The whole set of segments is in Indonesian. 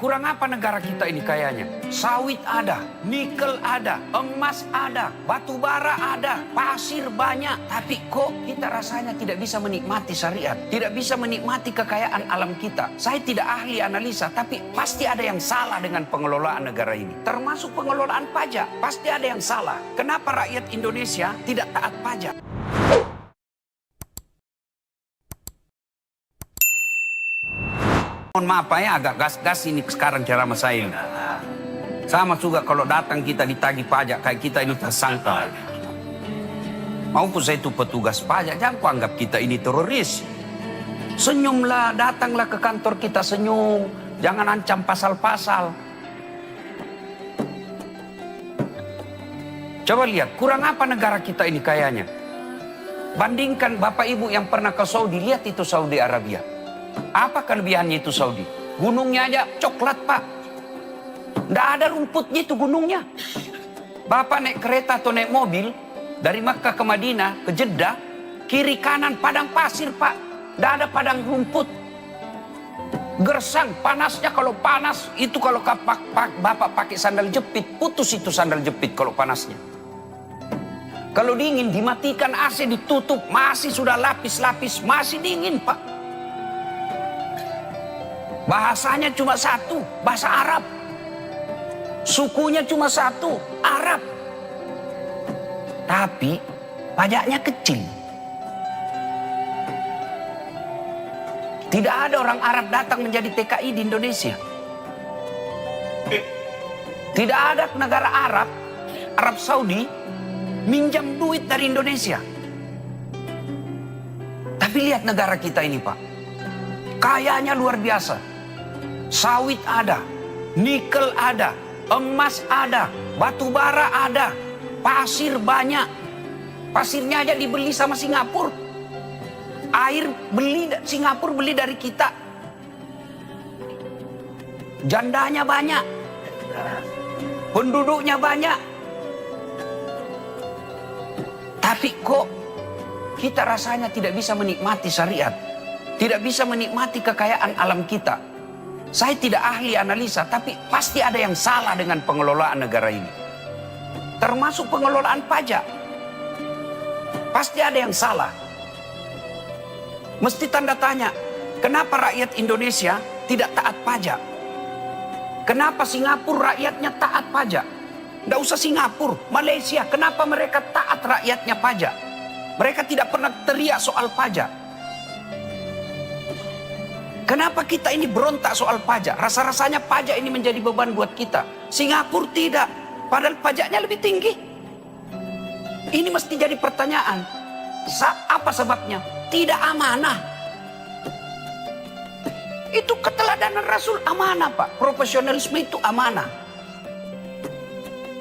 kurang apa negara kita ini kayanya? Sawit ada, nikel ada, emas ada, batu bara ada, pasir banyak. Tapi kok kita rasanya tidak bisa menikmati syariat, tidak bisa menikmati kekayaan alam kita. Saya tidak ahli analisa, tapi pasti ada yang salah dengan pengelolaan negara ini. Termasuk pengelolaan pajak, pasti ada yang salah. Kenapa rakyat Indonesia tidak taat pajak? Mohon maaf ya, agak gas-gas ini sekarang ceramah saya ini. Sama juga kalau datang kita ditagih pajak, kayak kita ini tersangka. Maupun saya itu petugas pajak, jangan kau anggap kita ini teroris. Senyumlah, datanglah ke kantor kita senyum. Jangan ancam pasal-pasal. Coba lihat, kurang apa negara kita ini kayanya. Bandingkan Bapak Ibu yang pernah ke Saudi, lihat itu Saudi Arabia. Apa kelebihannya itu Saudi? Gunungnya aja coklat, Pak. Nggak ada rumputnya itu gunungnya. Bapak naik kereta atau naik mobil dari Makkah ke Madinah, ke Jeddah, kiri kanan padang pasir, Pak. Nggak ada padang rumput. Gersang, panasnya kalau panas itu kalau Bapak pakai sandal jepit, putus itu sandal jepit kalau panasnya. Kalau dingin dimatikan AC, ditutup, masih sudah lapis-lapis, masih dingin, Pak. Bahasanya cuma satu, bahasa Arab. Sukunya cuma satu, Arab. Tapi pajaknya kecil. Tidak ada orang Arab datang menjadi TKI di Indonesia. Tidak ada negara Arab, Arab Saudi, minjam duit dari Indonesia. Tapi lihat negara kita ini, Pak. Kayanya luar biasa. Sawit ada, nikel ada, emas ada, batu bara ada, pasir banyak. Pasirnya aja dibeli sama Singapura. Air Singapura beli dari kita. Jandanya banyak. Penduduknya banyak. Tapi kok kita rasanya tidak bisa menikmati syariat. Tidak bisa menikmati kekayaan alam kita. Saya tidak ahli analisa, tapi pasti ada yang salah dengan pengelolaan negara ini. Termasuk pengelolaan pajak. Pasti ada yang salah. Mesti tanda tanya, kenapa rakyat Indonesia tidak taat pajak? Kenapa Singapura rakyatnya taat pajak? Nggak usah Singapura, Malaysia, kenapa mereka taat rakyatnya pajak? Mereka tidak pernah teriak soal pajak. Kenapa kita ini berontak soal pajak? Rasa-rasanya pajak ini menjadi beban buat kita. Singapura tidak, padahal pajaknya lebih tinggi. Ini mesti jadi pertanyaan. Apa sebabnya? Tidak amanah. Itu keteladanan Rasul, amanah, Pak. Profesionalisme itu amanah.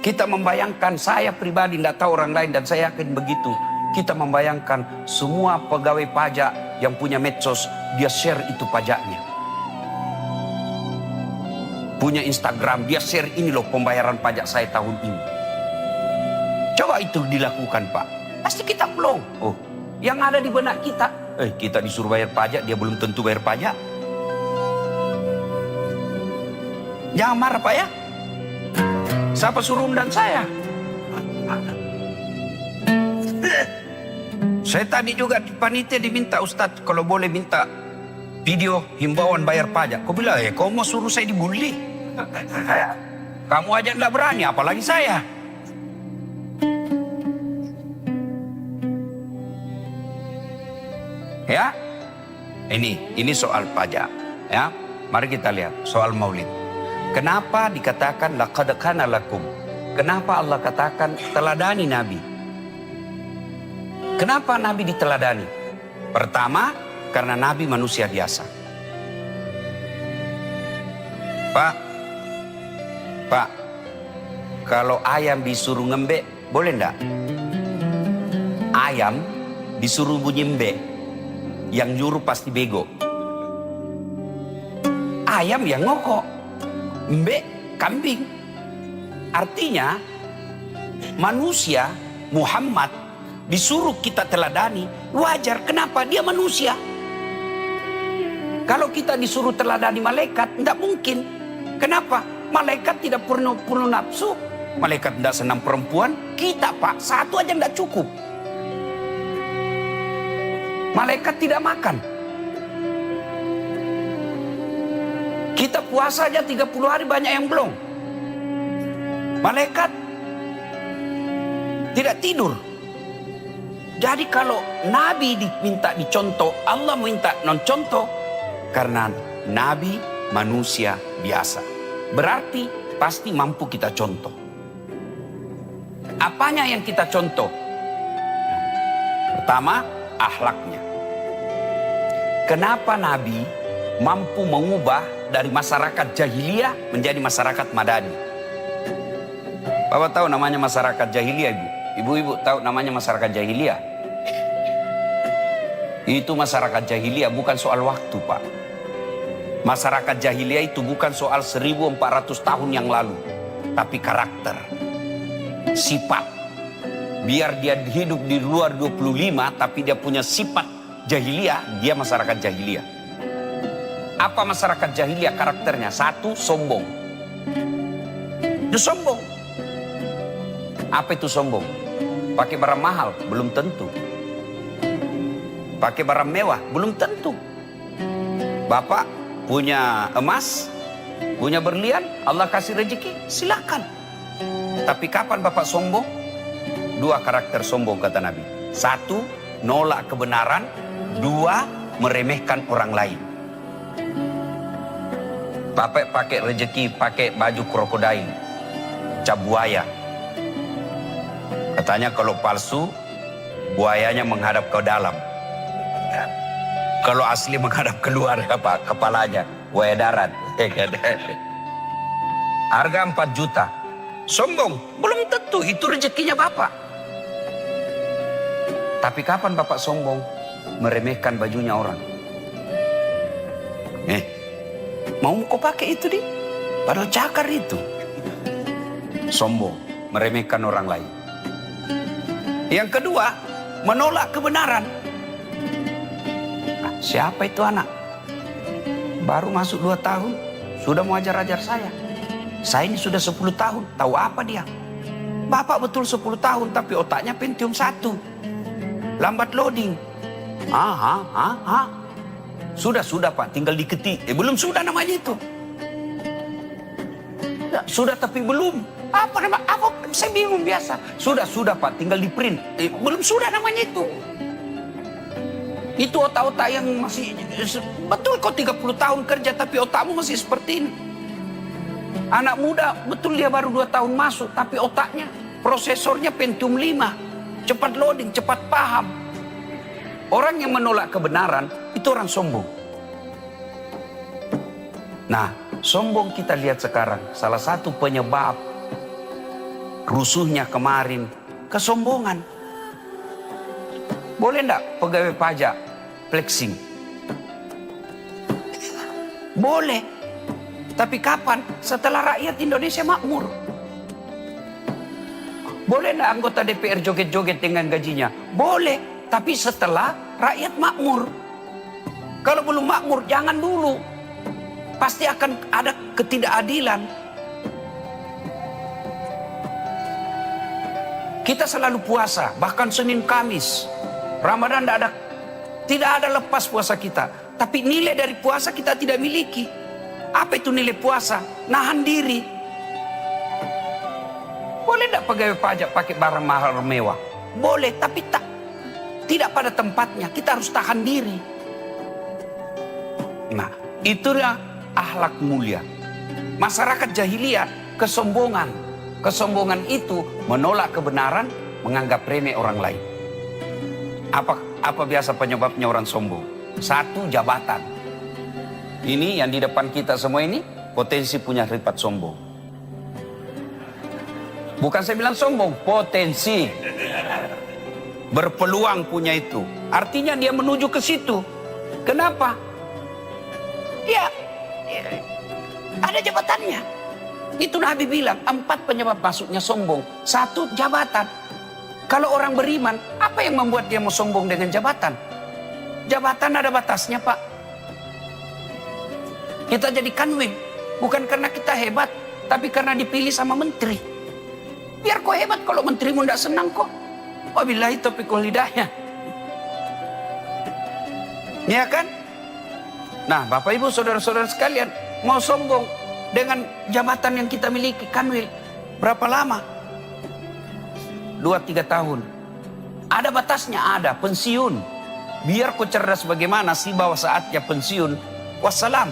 Kita membayangkan, saya pribadi tidak tahu orang lain dan saya yakin begitu. Kita membayangkan semua pegawai pajak yang punya medsos, dia share itu pajaknya. Punya Instagram, dia share ini loh pembayaran pajak saya tahun ini. Coba itu dilakukan, Pak. Pasti kita plong. Oh, yang ada di benak kita, kita disuruh bayar pajak, dia belum tentu bayar pajak. Jangan marah, Pak ya. Siapa suruh undang saya? Saya tadi juga di panitia diminta, Ustadz kalau boleh minta video himbauan bayar pajak. Kau bilang, kau mau suruh saya dibully? Kamu aja nggak berani, apalagi saya. Ya, ini soal pajak. Ya, mari kita lihat soal Maulid. Kenapa dikatakan laqad kana lakum? Kenapa Allah katakan teladani Nabi? Kenapa Nabi diteladani? Pertama, karena Nabi manusia biasa. Pak, kalau ayam disuruh ngembek, boleh enggak? Ayam disuruh bunyi mbek, yang nyuruh pasti bego. Ayam yang ngokok, mbek kambing. Artinya, manusia Muhammad disuruh kita teladani, wajar. Kenapa? Dia manusia. Kalau kita disuruh teladani malaikat, tidak mungkin. Kenapa? Malaikat tidak perlu nafsu. Malaikat tidak senang perempuan. Kita Pak, satu aja tidak cukup. Malaikat tidak makan. Kita puasa aja 30 hari banyak yang belum. Malaikat tidak tidur. Jadi kalau Nabi diminta dicontoh, Allah minta non-contoh. Karena Nabi manusia biasa. Berarti pasti mampu kita contoh. Apanya yang kita contoh? Pertama, akhlaknya. Kenapa Nabi mampu mengubah dari masyarakat jahiliyah menjadi masyarakat madani? Bapak tahu namanya masyarakat jahiliyah, Ibu? Ibu-ibu tahu namanya masyarakat jahiliyah? Itu masyarakat jahiliyah bukan soal waktu, Pak. Masyarakat jahiliyah itu bukan soal 1400 tahun yang lalu. Tapi karakter, sifat. Biar dia hidup di luar 25, tapi dia punya sifat jahiliyah, dia masyarakat jahiliyah. Apa masyarakat jahiliyah karakternya? Satu, sombong. Dia sombong. Apa itu sombong? Pakai barang mahal? Belum tentu. Pakai barang mewah? Belum tentu. Bapak punya emas, punya berlian, Allah kasih rezeki, silakan. Tapi kapan Bapak sombong? Dua karakter sombong kata Nabi. Satu, nolak kebenaran. Dua, meremehkan orang lain. Bapak pakai rezeki, pakai baju krokodil, cap buaya. Katanya kalau palsu, buayanya menghadap ke dalam. Kalau asli menghadap keluar kepalanya, buaya darat. Harga 4 juta. Sombong? Belum tentu, itu rezekinya Bapak. Tapi kapan Bapak sombong? Meremehkan bajunya orang. Mau kau pakai itu di? Padahal cakar itu. Sombong, meremehkan orang lain. Yang kedua, menolak kebenaran. Siapa itu anak? Baru masuk 2 tahun, sudah mau ajar-ajar saya. Saya ini sudah 10 tahun, tahu apa dia? Bapak betul 10 tahun, tapi otaknya Pentium 1. Lambat loading. Sudah Pak, tinggal diketik. Belum sudah namanya itu. Sudah tapi belum. Apa nama? Apa? Saya bingung biasa. Sudah Pak, tinggal di print. Belum sudah namanya itu. Itu otak-otak yang masih betul kok 30 tahun kerja tapi otakmu masih seperti ini. Anak muda betul dia baru 2 tahun masuk tapi otaknya, prosesornya Pentium 5. Cepat loading, cepat paham. Orang yang menolak kebenaran itu orang sombong. Nah, sombong kita lihat sekarang salah satu penyebab rusuhnya kemarin, kesombongan. Boleh enggak pegawai pajak flexing? Boleh. Tapi kapan? Setelah rakyat Indonesia makmur. Boleh enggak anggota DPR joget-joget dengan gajinya? Boleh. Tapi setelah rakyat makmur. Kalau belum makmur, jangan dulu. Pasti akan ada ketidakadilan. Kita selalu puasa, bahkan Senin Kamis. Ramadan tidak ada lepas puasa kita. Tapi nilai dari puasa kita tidak miliki. Apa itu nilai puasa? Nahan diri. Boleh tidak pegawai pajak pakai barang mahal mewah? Boleh, tapi tidak pada tempatnya. Kita harus tahan diri. Nah, itulah akhlak mulia. Masyarakat jahiliyah kesombongan. Kesombongan itu menolak kebenaran, menganggap remeh orang lain. Apa biasa penyebabnya orang sombong? Satu, jabatan. Ini yang di depan kita semua ini potensi punya sifat sombong. Bukan saya bilang sombong, potensi. Berpeluang punya itu. Artinya dia menuju ke situ. Kenapa? Ya, ada jabatannya. Itu Nabi bilang 4 penyebab masuknya sombong. 1, jabatan. Kalau orang beriman, apa yang membuat dia mau sombong dengan jabatan? Jabatan ada batasnya, Pak. Kita jadi kanwil. Bukan karena kita hebat, tapi karena dipilih sama menteri. Biar kau hebat kalau menterimu tidak senang kok. Wabillahi taufiq wal hidayah. Ya kan? Nah, Bapak Ibu saudara-saudara sekalian, mau sombong dengan jabatan yang kita miliki, Kanwil, berapa lama? 2-3 tahun. Ada batasnya, ada pensiun. Biar kau cerdas bagaimana sih bahwa saatnya pensiun. Wassalam.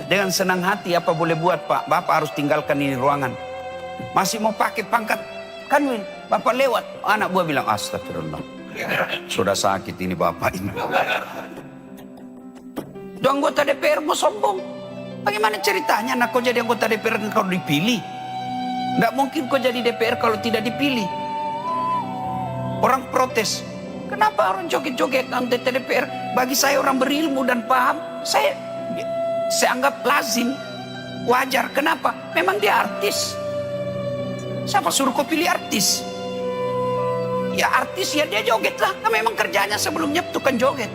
Dengan senang hati apa boleh buat Pak. Bapak harus tinggalkan ini ruangan. Masih mau pakai pangkat Kanwil. Bapak lewat. Anak buah bilang astagfirullah. Sudah sakit ini Bapak ini. Itu anggota DPR mau sombong. Bagaimana ceritanya anak kau jadi anggota DPR kalau dipilih? Nggak mungkin kau jadi DPR kalau tidak dipilih. Orang protes. Kenapa orang joget-joget anggota DPR? Bagi saya orang berilmu dan paham. Saya anggap lazim. Wajar. Kenapa? Memang dia artis. Siapa suruh kau pilih artis? Ya artis ya dia joget lah. Nah, memang kerjanya sebelumnya tukang joget.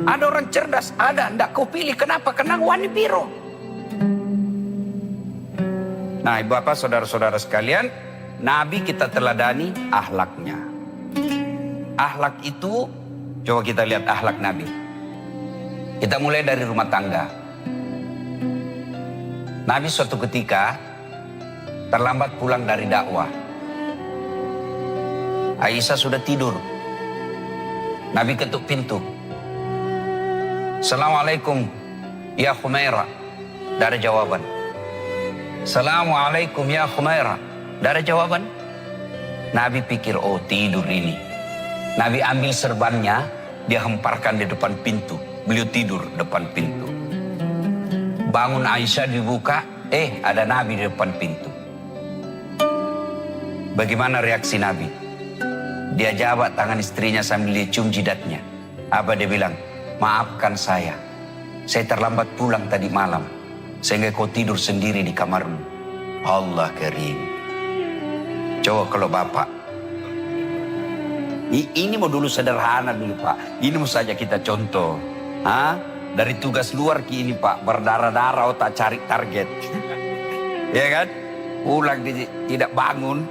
Ada orang cerdas, ada, ndak kau pilih. Kenapa? Karena wani biro. Nah, Bapak, saudara-saudara sekalian, Nabi kita teladani akhlaknya. Akhlak itu, coba kita lihat akhlak Nabi. Kita mulai dari rumah tangga. Nabi suatu ketika terlambat pulang dari dakwah. Aisyah sudah tidur. Nabi ketuk pintu. Assalamualaikum ya Khumaira. Dari jawaban. Assalamualaikum ya Khumaira. Dari jawaban. Nabi pikir, oh tidur ini. Nabi ambil serbannya, dia hemparkan di depan pintu. Beliau tidur depan pintu. Bangun Aisyah dibuka, ada Nabi di depan pintu. Bagaimana reaksi Nabi? Dia jabat tangan istrinya sambil dia cium jidatnya. Apa dia bilang? Maafkan saya terlambat pulang tadi malam, sehingga kau tidur sendiri di kamarmu. Allah karim. Coba kalau Bapak, ini mau dulu sederhana dulu Pak. Ini mau saja kita contoh. Dari tugas luar ke ini Pak, berdarah-darah otak cari target. Ya kan? Pulang tidak bangun.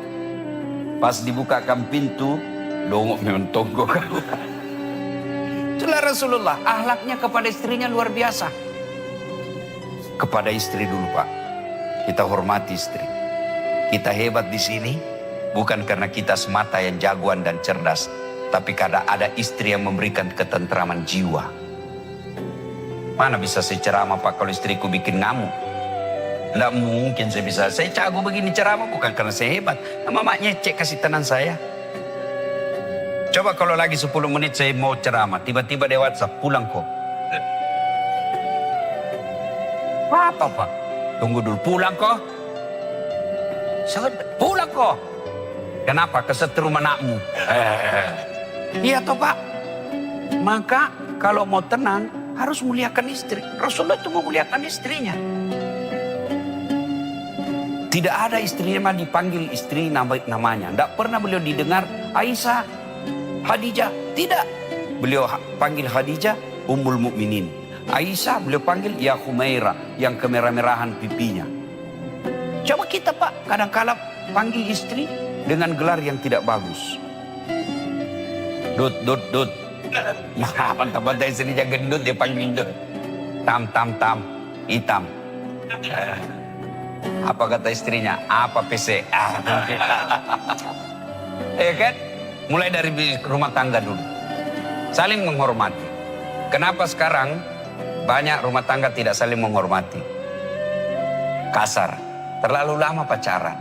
Pas dibukakan pintu, dongok memang tonggok. Itulah Rasulullah, akhlaknya kepada istrinya luar biasa. Kepada istri dulu Pak, kita hormati istri. Kita hebat di sini bukan karena kita semata yang jagoan dan cerdas, tapi karena ada istri yang memberikan ketentraman jiwa. Mana bisa saya ceramah Pak kalau istriku bikin ngamuk? Tidak mungkin saya bisa. Saya jago begini ceramah bukan karena saya hebat. Mamanya cek kasih tenang saya. Coba kalau lagi 10 menit saya mau ceramah, tiba-tiba dia WhatsApp, pulang kok. Apa Pak? Tunggu dulu, pulang kok? Pulang kok? Kenapa? Kesetrum anakmu. Iya toh Pak. Maka kalau mau tenang, harus muliakan istri. Rasulullah itu memuliakan istrinya. Tidak ada istrinya dipanggil istri namanya. Tidak pernah beliau didengar Aisyah, Khadijah, tidak. Beliau panggil Khadijah Ummul Mukminin. Aisyah beliau panggil ya Khumaira, yang kemerah-merahan pipinya. Coba kita Pak, kadang-kala panggil istri dengan gelar yang tidak bagus. Dut. Nah, pantai istrinya gendut dia panggil dut. Tam, hitam. Apa kata istrinya? Apa PC? Kan? Mulai dari rumah tangga dulu. Saling menghormati. Kenapa sekarang banyak rumah tangga tidak saling menghormati? Kasar. Terlalu lama pacaran.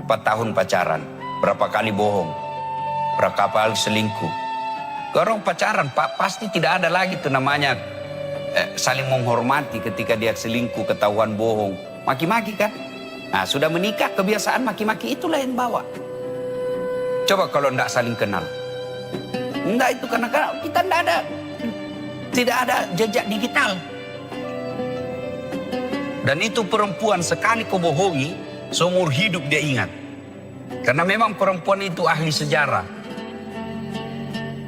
4 tahun pacaran. Berapa kali bohong. Berapa kali selingkuh. Orang pacaran Pak, pasti tidak ada lagi tuh namanya saling menghormati ketika dia selingkuh, ketahuan bohong. Maki-maki kan? Nah sudah menikah, kebiasaan maki-maki itulah yang bawa. Coba kalau tidak saling kenal. Enggak, itu karena kita tidak ada jejak digital. Dan itu perempuan sekali kau bohongi, seumur hidup dia ingat. Karena memang perempuan itu ahli sejarah.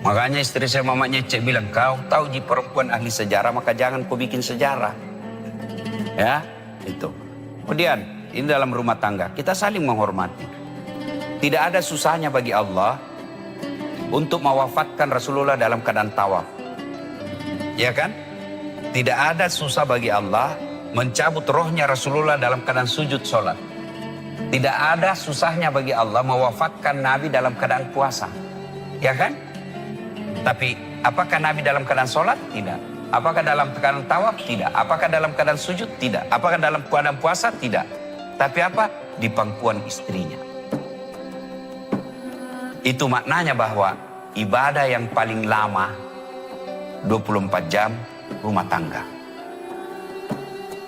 Makanya istri saya mamanya Cek bilang, kau tahu ji perempuan ahli sejarah, maka jangan kau bikin sejarah. Ya, itu. Kemudian, ini dalam rumah tangga, kita saling menghormati. Tidak ada susahnya bagi Allah untuk mewafatkan Rasulullah dalam keadaan tawaf. Ya kan? Tidak ada susah bagi Allah mencabut rohnya Rasulullah dalam keadaan sujud sholat. Tidak ada susahnya bagi Allah mewafatkan Nabi dalam keadaan puasa. Ya kan? Tapi apakah Nabi dalam keadaan sholat? Tidak. Apakah dalam keadaan tawaf? Tidak. Apakah dalam keadaan sujud? Tidak. Apakah dalam keadaan puasa? Tidak. Tapi apa? Di pangkuan istrinya. Itu maknanya bahwa ibadah yang paling lama 24 jam rumah tangga.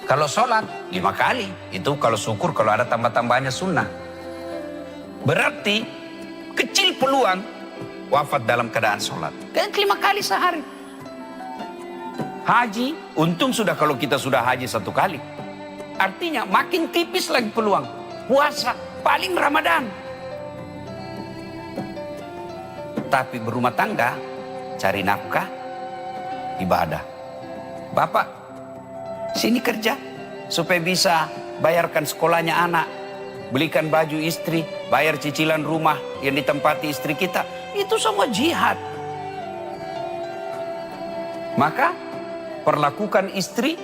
Kalau sholat 5 kali, itu kalau syukur, kalau ada tambah-tambahannya sunnah. Berarti kecil peluang wafat dalam keadaan sholat. Kan 5 kali sehari. Haji, untung sudah kalau kita sudah haji 1 kali. Artinya makin tipis lagi peluang. Puasa, paling Ramadan. Tapi berumah tangga, cari nafkah, ibadah. Bapak, sini kerja supaya bisa bayarkan sekolahnya anak, belikan baju istri, bayar cicilan rumah yang ditempati istri kita. Itu semua jihad. Maka perlakukan istri,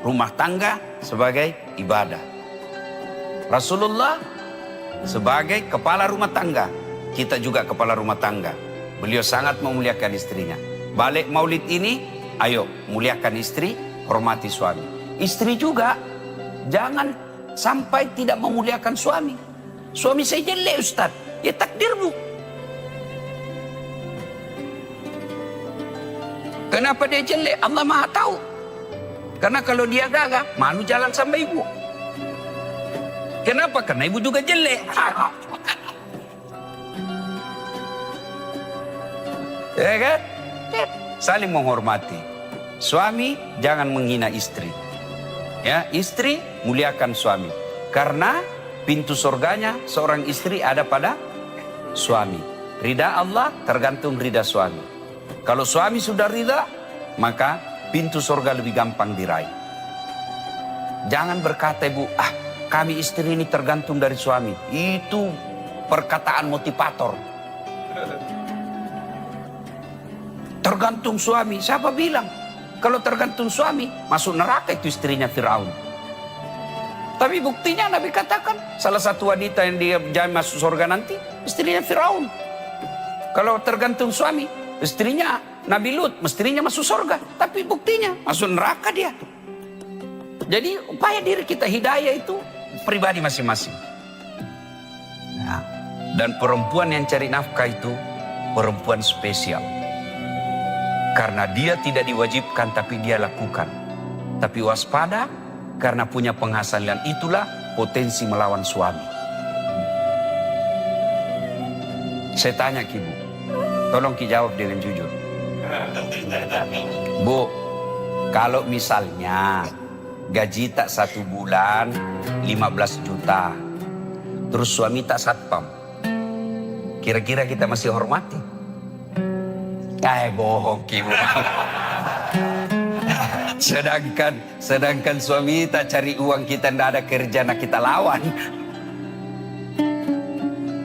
rumah tangga sebagai ibadah. Rasulullah sebagai kepala rumah tangga, kita juga kepala rumah tangga. Beliau sangat memuliakan istrinya. Balik maulid ini, ayo muliakan istri, hormati suami. Istri juga jangan sampai tidak memuliakan suami. Suami saya jelek Ustaz, ya takdir bu. Kenapa dia jelek? Allah Maha tahu. Karena kalau dia gagah, malu jalan sama ibu. Kenapa? Karena ibu juga jelek. Ya kan? Saling menghormati. Suami jangan menghina istri. Ya, istri muliakan suami. Karena pintu surganya seorang istri ada pada suami. Ridha Allah tergantung ridha suami. Kalau suami sudah ridha, maka pintu surga lebih gampang diraih. Jangan berkata ibu, kami istri ini tergantung dari suami. Itu perkataan motivator. Tergantung suami, siapa bilang? Kalau tergantung suami, masuk neraka itu istrinya Firaun. Tapi buktinya Nabi katakan, salah satu wanita yang dia masuk surga nanti, istrinya Firaun. Kalau tergantung suami, istrinya Nabi Lut, mestinya masuk surga. Tapi buktinya, masuk neraka dia. Jadi upaya diri kita hidayah itu pribadi masing-masing. Nah, dan perempuan yang cari nafkah itu perempuan spesial. Karena dia tidak diwajibkan tapi dia lakukan. Tapi waspada karena punya penghasilan, itulah potensi melawan suami. Saya tanya Ki Bu, tolong Ki jawab dengan jujur. Bu, kalau misalnya gaji tak 1 bulan 15 juta, terus suami tak satpam, kira-kira kita masih hormati? Bohong Ki Bu. Sedangkan suami tak cari uang, kita ndak ada kerja, nak kita lawan.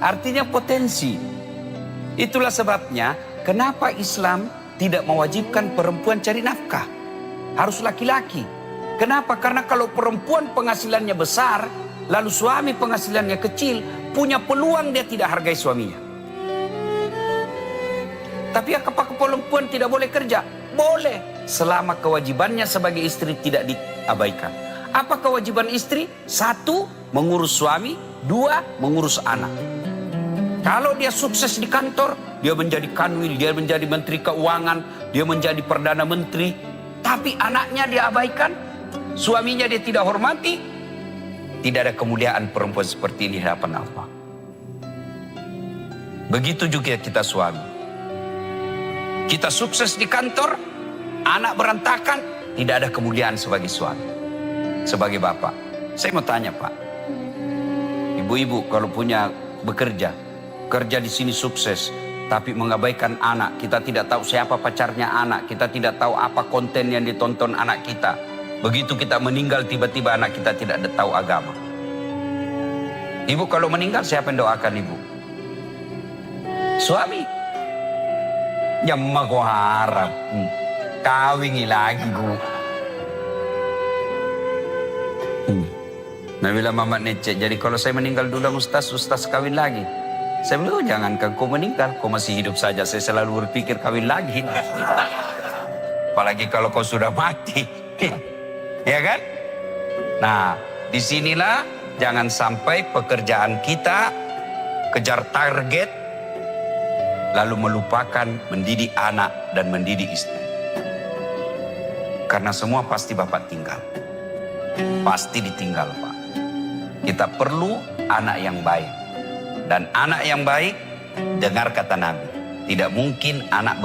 Artinya potensi. Itulah sebabnya kenapa Islam tidak mewajibkan perempuan cari nafkah. Harus laki-laki. Kenapa? Karena kalau perempuan penghasilannya besar, lalu suami penghasilannya kecil, punya peluang dia tidak hargai suaminya. Tapi apakah perempuan tidak boleh kerja? Boleh, selama kewajibannya sebagai istri tidak diabaikan. Apa kewajiban istri? 1, mengurus suami. 2, mengurus anak. Kalau dia sukses di kantor, dia menjadi kanwil, dia menjadi menteri keuangan, dia menjadi perdana menteri. Tapi anaknya diabaikan, suaminya dia tidak hormati. Tidak ada kemuliaan perempuan seperti ini di hadapan Allah. Begitu juga kita suami. Kita sukses di kantor, anak berantakan, tidak ada kemuliaan sebagai suami, sebagai bapak. Saya mau tanya Pak, ibu-ibu kalau punya bekerja, kerja di sini sukses, Tapi mengabaikan anak, kita tidak tahu siapa pacarnya anak, kita tidak tahu apa konten yang ditonton anak kita. Begitu kita meninggal, tiba-tiba anak kita tidak tahu agama. Ibu kalau meninggal, siapa yang doakan ibu? Suami. Yang aku harap kawin lagi bu. Nah bilang Mama Necek, jadi kalau saya meninggal dulu Ustaz kawin lagi. Saya bilang, oh, jangankan kau meninggal, kau masih hidup saja. Saya selalu berpikir kawin lagi. Apalagi kalau kau sudah mati. Ya kan? Nah, disinilah jangan sampai pekerjaan kita kejar target, lalu melupakan mendidik anak dan mendidik istri. Karena semua pasti Bapak tinggal. Pasti ditinggal, Pak. Kita perlu anak yang baik. Dan anak yang baik, dengar kata Nabi. Tidak mungkin anak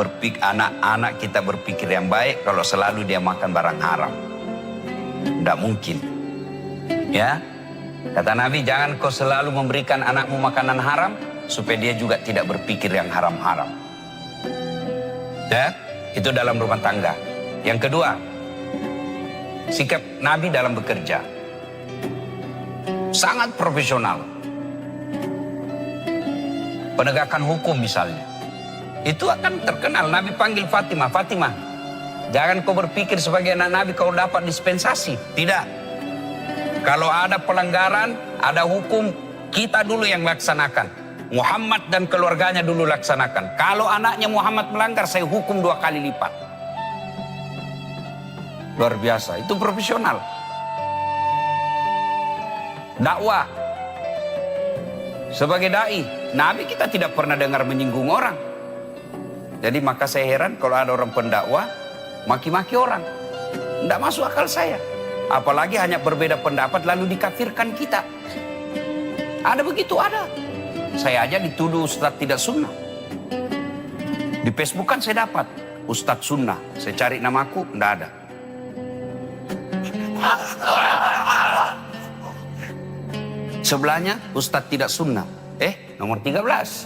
kita berpikir yang baik kalau selalu dia makan barang haram. Tidak mungkin. Ya, kata Nabi, jangan kau selalu memberikan anakmu makanan haram supaya dia juga tidak berpikir yang haram-haram. Ya, itu dalam rumah tangga. Yang kedua, sikap Nabi dalam bekerja sangat profesional. Penegakan hukum misalnya, itu akan terkenal. Nabi panggil Fatimah, Fatimah, jangan kau berpikir sebagai anak Nabi kau dapat dispensasi. Tidak. Kalau ada pelanggaran, ada hukum, kita dulu yang laksanakan. Muhammad dan keluarganya dulu laksanakan. Kalau anaknya Muhammad melanggar, saya hukum 2 kali lipat. Luar biasa, itu profesional. Dakwah. Sebagai dai, Nabi kita tidak pernah dengar menyinggung orang. Jadi maka saya heran kalau ada orang pendakwah maki-maki orang. Tidak masuk akal saya. Apalagi hanya berbeda pendapat lalu dikafirkan kita. Ada begitu, ada. Saya aja dituduh Ustadz tidak sunnah. Di Facebook kan saya dapat Ustadz sunnah. Saya cari namaku, tidak ada. Sebelahnya Ustadz tidak sunnah. Nomor 13.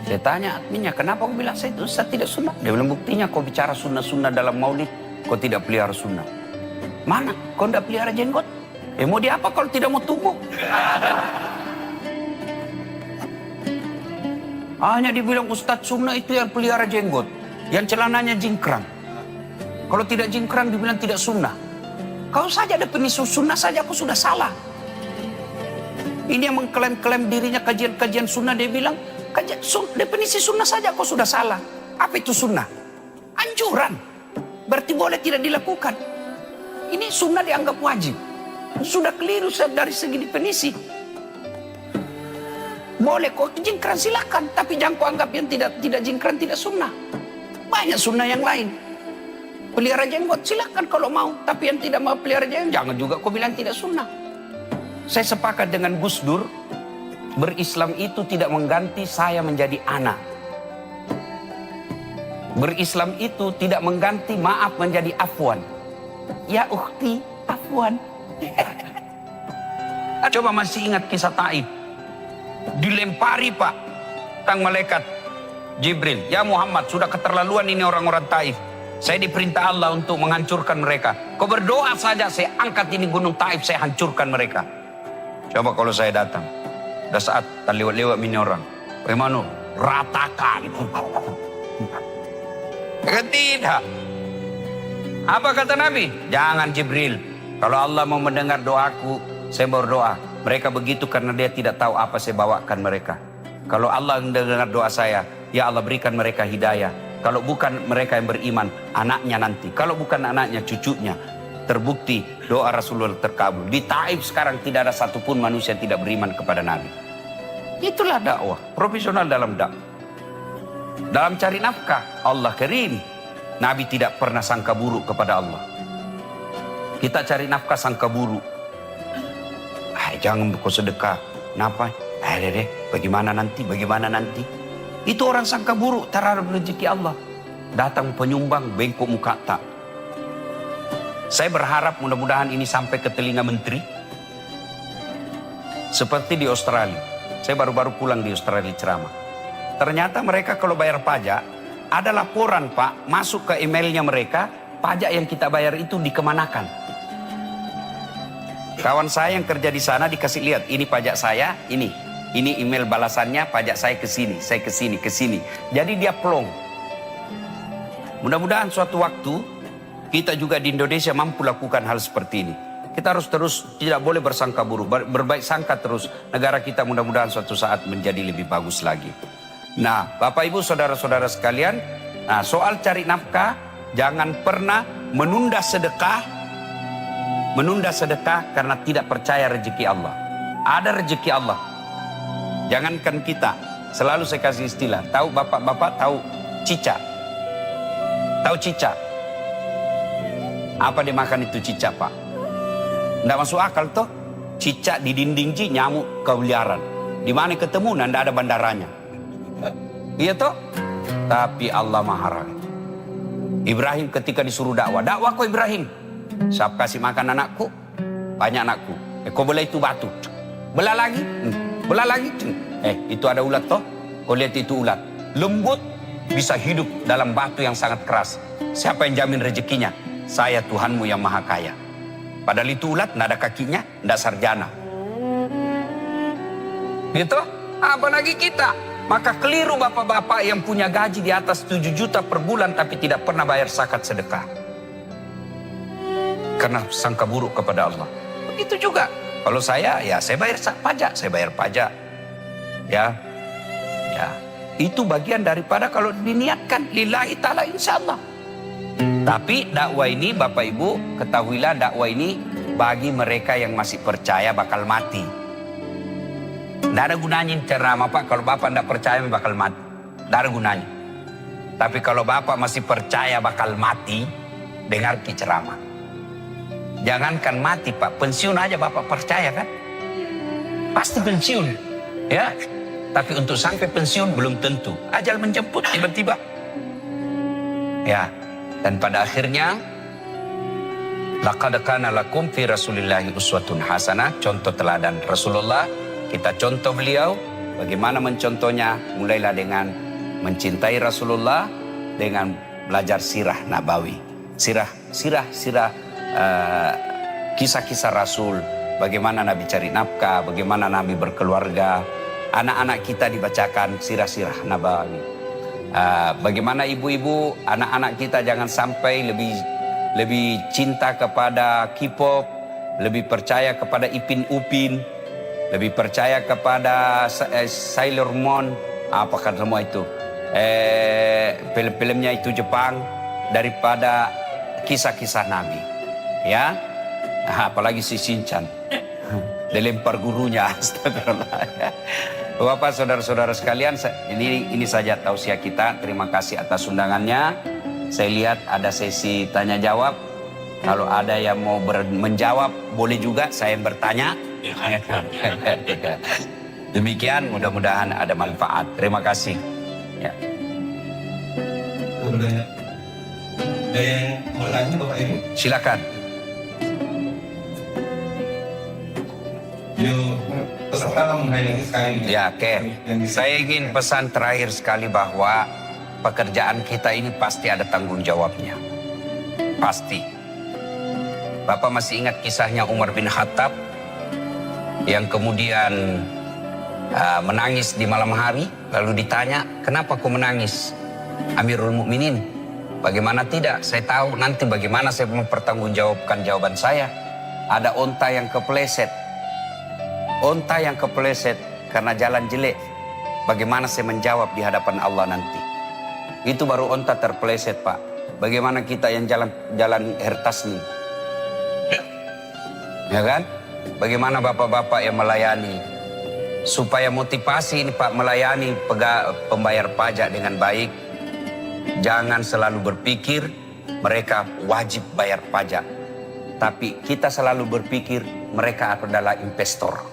Saya tanya adminnya, kenapa kau bilang saya itu Ustadz tidak sunnah? Dia bilang, buktinya kau bicara sunnah-sunnah dalam maulid, kau tidak pelihara sunnah. Mana? Kau tidak pelihara jenggot? Mau dia apa kalau tidak mau tumbuh? Hanya dibilang Ustadz sunnah itu yang pelihara jenggot, yang celananya jingkrang. Kalau tidak jingkrang dibilang tidak sunnah. Kau saja definisi sunnah saja aku sudah salah. Ini yang mengklaim-klaim dirinya kajian-kajian sunnah, dia bilang definisi sunnah saja kau sudah salah. Apa itu sunnah? Anjuran. Berarti boleh tidak dilakukan. Ini sunnah dianggap wajib. Sudah keliru dari segi definisi. Boleh kau jingkran silakan, tapi jangan kau anggap yang tidak jingkran tidak sunnah. Banyak sunnah yang lain. Pelihara jenggot silakan kalau mau, tapi yang tidak mau pelihara jenggot jangan juga kau bilang tidak sunnah. Saya sepakat dengan Gus Dur, berislam itu tidak mengganti saya menjadi anak. Berislam itu tidak mengganti maaf menjadi afwan. Ya ukhti, afwan. Coba masih ingat kisah Taif. Dilempari Pak, tang malaikat Jibril. Ya Muhammad, sudah keterlaluan ini orang-orang Taif. Saya diperintah Allah untuk menghancurkan mereka. Kau berdoa saja, saya angkat ini gunung Taif, saya hancurkan mereka. Coba kalau saya datang, dah saat tak lewat-lewat ini orang, bagaimana? Ratakan. Tidak. Apa kata Nabi? Jangan Jibril. Kalau Allah mau mendengar doaku, saya berdoa. Mereka begitu karena dia tidak tahu apa saya bawakan mereka. Kalau Allah mendengar doa saya, ya Allah berikan mereka hidayah. Kalau bukan mereka yang beriman, anaknya nanti. Kalau bukan anaknya, cucunya. Terbukti doa Rasulullah terkabul. Di Taif sekarang tidak ada satupun manusia yang tidak beriman kepada Nabi. Itulah dakwah, profesional dalam dakwah. Dalam cari nafkah, Allah karim. Nabi tidak pernah sangka buruk kepada Allah. Kita cari nafkah sangka buruk. Jangan kau sedekah. Kenapa? Bagaimana nanti? Itu orang sangka buruk terhadap rezeki Allah. Datang penyumbang, bengkok muka tak. Saya berharap mudah-mudahan ini sampai ke telinga menteri. Seperti di Australia. Saya baru-baru pulang di Australia ceramah. Ternyata mereka kalau bayar pajak, ada laporan Pak, masuk ke emailnya mereka, pajak yang kita bayar itu dikemanakan. Kawan saya yang kerja di sana dikasih lihat, ini pajak saya, ini email balasannya, pajak saya ke sini, saya ke sini, ke sini. Jadi dia plong. Mudah-mudahan suatu waktu kita juga di Indonesia mampu lakukan hal seperti ini. Kita harus terus, tidak boleh bersangka buruk, berbaik sangka terus. Negara kita mudah-mudahan suatu saat menjadi lebih bagus lagi. Nah, Bapak Ibu saudara-saudara sekalian, nah soal cari nafkah, jangan pernah menunda sedekah karena tidak percaya rezeki Allah. Ada rezeki Allah. Jangankan kita, selalu saya kasih istilah, tahu bapak-bapak tahu cicak. Tahu cicak? Apa dimakan itu cicak Pak? Nggak masuk akal toh. Cicak di dinding nyamuk keliaran. Di mana ketemu, nggak ada bandaranya. Iya toh? Tapi Allah Maha. Ibrahim ketika disuruh dakwah kok Ibrahim? Siap kasih makan anakku? Banyak anakku. Kau belah itu batu. Belah lagi? Belah lagi? Itu ada ulat toh? Kau lihat itu ulat. Lembut, bisa hidup dalam batu yang sangat keras. Siapa yang jamin rezekinya? Saya Tuhanmu yang Maha Kaya. Padahal itu ulat, nggak ada kakinya, nggak sarjana. Gitu? Apalagi kita. Maka keliru bapak-bapak yang punya gaji di atas 7 juta per bulan tapi tidak pernah bayar zakat sedekah. Karena sangka buruk kepada Allah. Begitu juga. Kalau saya bayar pajak, saya bayar pajak. Ya. Itu bagian daripada kalau diniatkan lillahi ta'ala insyaallah. Tapi dakwah ini Bapak Ibu ketahuilah, dakwah ini bagi mereka yang masih percaya bakal mati. Tidak ada gunanya ceramah Pak, kalau Bapak tidak percaya bakal mati. Tidak ada gunanya. Tapi kalau Bapak masih percaya bakal mati, dengar ceramah. Jangankan mati Pak, pensiun aja Bapak percaya kan? Pasti pensiun. Ya. Tapi untuk sampai pensiun belum tentu. Ajal menjemput tiba-tiba. Ya. Dan pada akhirnya, laqad kana lakum fi Rasulillahi uswatun hasanah, contoh teladan Rasulullah. Kita contoh beliau, bagaimana mencontohnya? Mulailah dengan mencintai Rasulullah, dengan belajar sirah nabawi. Kisah-kisah Rasul, bagaimana Nabi cari nafkah, bagaimana Nabi berkeluarga. Anak-anak kita dibacakan sirah-sirah nabawi. Bagaimana ibu-ibu, anak-anak kita jangan sampai lebih cinta kepada K-pop, lebih percaya kepada Ipin Upin, lebih percaya kepada Sailor Moon, apakah semua itu, film-filmnya itu Jepang, daripada kisah-kisah Nabi. Ya, apalagi si Shinchan, dilempar gurunya, astagfirullah. Bapak, saudara-saudara sekalian, ini saja tausiah kita. Terima kasih atas undangannya. Saya lihat ada sesi tanya jawab. Kalau ada yang mau menjawab, boleh juga saya bertanya. Demikian, mudah-mudahan ada manfaat. Terima kasih. Ya. Ada yang mau tanya Bapak Ibu? Silakan. Peserta menghayati sekali. Ya, Ken. Saya ingin pesan terakhir sekali bahwa pekerjaan kita ini pasti ada tanggung jawabnya. Pasti. Bapak masih ingat kisahnya Umar bin Khattab yang kemudian menangis di malam hari, lalu ditanya, kenapa kau menangis, Amirul Mukminin? Bagaimana tidak? Saya tahu nanti bagaimana saya mempertanggungjawabkan jawaban saya. Ada onta yang kepleset. Onta yang kepleset karena jalan jelek. Bagaimana saya menjawab di hadapan Allah nanti? Itu baru onta terpleset, Pak. Bagaimana kita yang jalan hertas nih? Ya kan? Bagaimana bapak-bapak yang melayani? Supaya motivasi ini Pak melayani pembayar pajak dengan baik. Jangan selalu berpikir mereka wajib bayar pajak. Tapi kita selalu berpikir mereka adalah investor.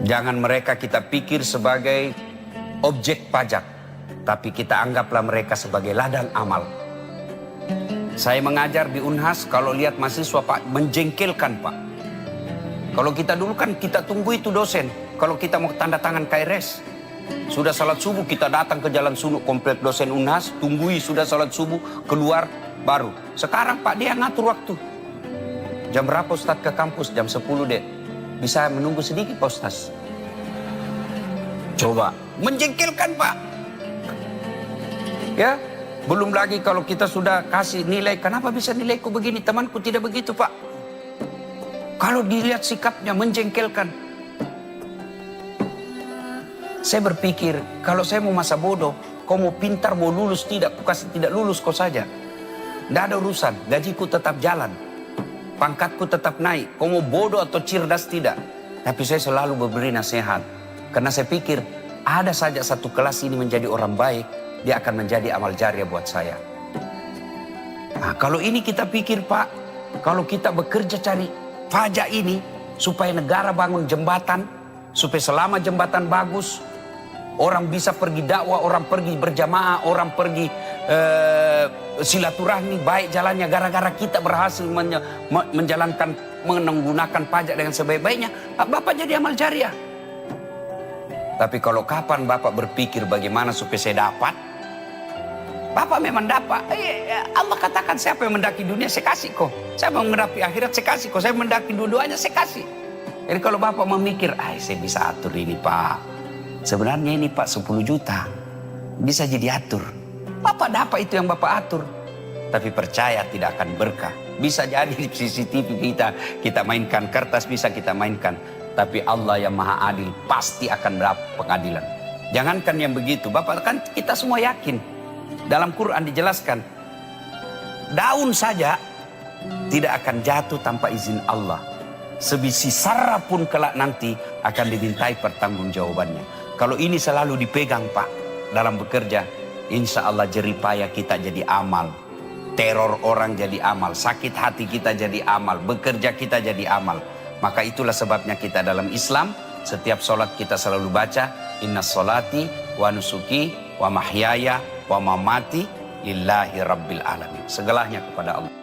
Jangan mereka kita pikir sebagai objek pajak. Tapi kita anggaplah mereka sebagai ladang amal. Saya mengajar di Unhas, kalau lihat mahasiswa Pak, menjengkelkan Pak. Kalau kita dulu kan kita tunggu itu dosen. Kalau kita mau tanda tangan KRS, Sudah salat subuh kita datang ke Jalan Sunuk komplek dosen Unhas, tunggui sudah salat subuh, keluar baru. Sekarang Pak dia ngatur waktu. Jam berapa Ustaz ke kampus? Jam 10 dek. Bisa menunggu sedikit Pak Ustaz? Coba. Menjengkelkan Pak. Ya, belum lagi kalau kita sudah kasih nilai, kenapa bisa nilaiku begini? Temanku tidak begitu Pak. Kalau dilihat sikapnya menjengkelkan. Saya berpikir, kalau saya mau masa bodoh, kau mau pintar, mau lulus tidak, aku kasih tidak lulus kau saja. Tidak ada urusan, gajiku tetap jalan. Pangkatku tetap naik, kau mau bodoh atau cerdas tidak. Tapi saya selalu memberi nasihat. Karena saya pikir, ada saja satu kelas ini menjadi orang baik, dia akan menjadi amal jariah buat saya. Nah, kalau ini kita pikir Pak, kalau kita bekerja cari pajak ini, supaya negara bangun jembatan, supaya selama jembatan bagus, orang bisa pergi dakwah, orang pergi berjamaah, orang pergi silaturahmi, baik jalannya gara-gara kita berhasil menjalankan, menggunakan pajak dengan sebaik-baiknya, Bapak jadi amal jariah. Tapi kalau kapan Bapak berpikir bagaimana supaya saya dapat, Bapak memang dapat. Allah katakan siapa yang mendaki dunia saya kasih kok. Saya mau mendaki akhirat saya kasih kok. Saya mendaki dua-duanya saya kasih. Jadi kalau Bapak memikir, saya bisa atur ini Pak. Sebenarnya ini Pak 10 juta. Bisa jadi atur. Bapak dapat itu yang Bapak atur. Tapi percaya tidak akan berkah. Bisa jadi di CCTV kita mainkan, kertas bisa kita mainkan. Tapi Allah yang maha adil pasti akan dapat pengadilan. Jangankan yang begitu. Bapak kan kita semua yakin. Dalam Quran dijelaskan. Daun saja tidak akan jatuh tanpa izin Allah. Sebisi sarah pun kelak nanti akan dimintai pertanggungjawabannya. Kalau ini selalu dipegang Pak dalam bekerja, insya Allah jeripaya kita jadi amal. Teror orang jadi amal, sakit hati kita jadi amal, bekerja kita jadi amal. Maka itulah sebabnya kita dalam Islam, setiap sholat kita selalu baca, inna sholati wa nusuki wa mahyaya wa mamati lillahi rabbil alamin. Segalanya kepada Allah.